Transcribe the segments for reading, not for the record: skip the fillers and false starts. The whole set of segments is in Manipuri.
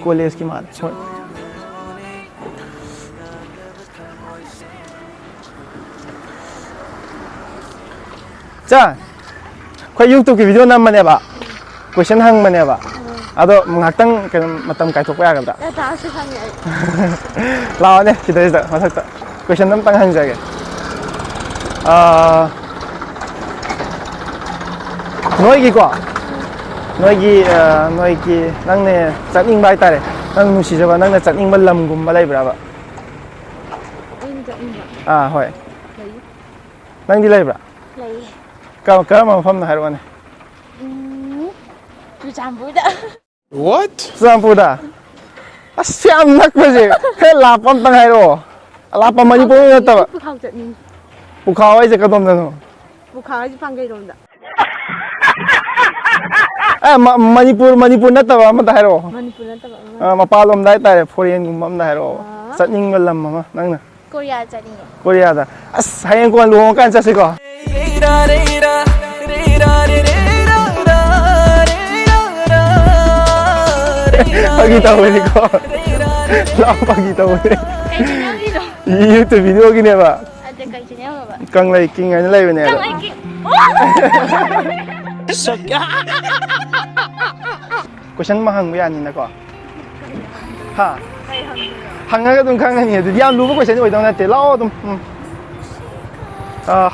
कॉलेज की माल चा कोई यूट्यूब की वीडियो नम बनेबा क्वेश्चन हंग बनेबा अदो ngakhtang matam kai thok ya gabda ta se sangi lao ne kita ida masak question nam tang hang jage noi gi nang ne chatning bai tare nang nusi jaba nang na chatning ba lam gum ba lai bra ba hoi nang di lai bra lai ka ma pham na har wane what Churachandpur asyam nak baje he lapam tang hai ro lapam Manipur na ta ba Pukhao ai je ka dom na no Pukhao ai phangai rom da Manipur na ta ba ma ta hai ro Manipur na ta ba ma pa lom dai ta foreign gum am da hai ro chatning ba lam ma nang na Korea chatning Korea da as hayeng ko lu kan cha se ko pagi tahu ni kau, lama pagi tahu ni. YouTube video gini apa? Ada kajiannya apa? Kang liking aja lah ini. Kang liking. Question mahang ya ni nak kau? Ha? Hang agak tu kang ni, dia yang lupa question itu orang nanti lau tu.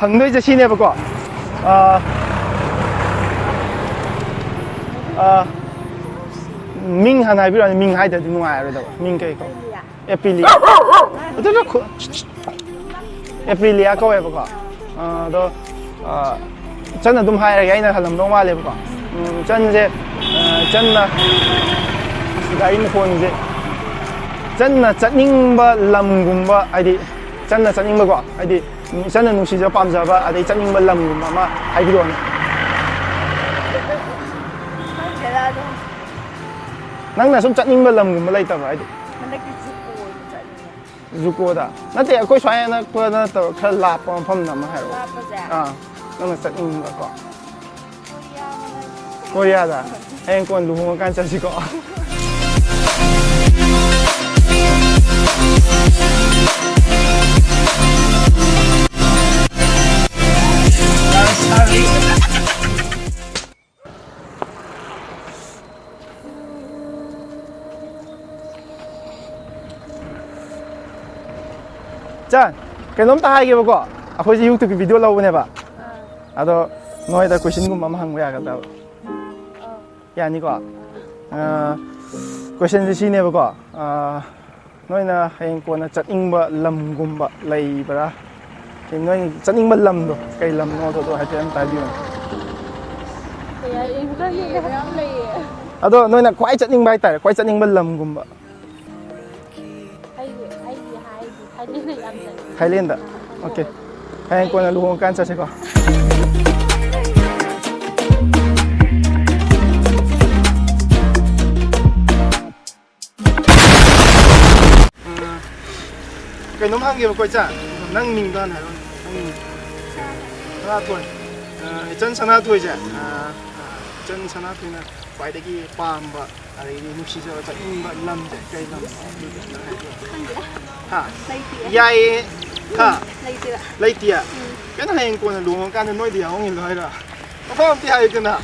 Hang tu je sini apa kau? Ming han hai bi ro Ming hai da nu ai ro da Ming kai ko Aprilia da da ko Aprilia ko e ba ko do chan na dum hai ra ai na halam no ma le ba ko chan je chan na ga in phone je chan na chatning ba lam gum ba ai di chan na chatning ba ko ai di chan na nu si ja pam ja ba ai di chatning ba lam gum ma hai bi ro na nang na sum chatning ba lam gum ma lai ta ba ai Zuko da na te ko swai na ko na to kha la pom phom na ma ha ro nang na chatning ba ko Korea da heng kon lu ho kan cha si ko 짠! 그놈 다 하게 보고 아버지 유튜브 비디오 나오고 해봐 아도 너희다 question 좀 맘 한 거야 갔다 야 아니고 question 지시 내 보고 너희나 행 거나 짠잉바 람곰바 레이브라 너희 짠잉바 람도 cái lam nó thôi hay tiền tài biên 아도 너희나 quái 짠잉바 있다 quái 짠잉바 람곰바 Thailand dah, okay. Hai kau nak luhungkan saya kau. Cái nấm hang kia coi chả, năng mình đoan hả? Sana thôi, chân sana thôi chả, chân sana thôi nè, phải để cái palm ba, cái nút xí cho chắc in ba lam để cái lam. Ha, yai, ha, lấy tiền, cái này anh còn là luồng can nói điều không nhìn thấy rồi, có phải không thì hay cái nào?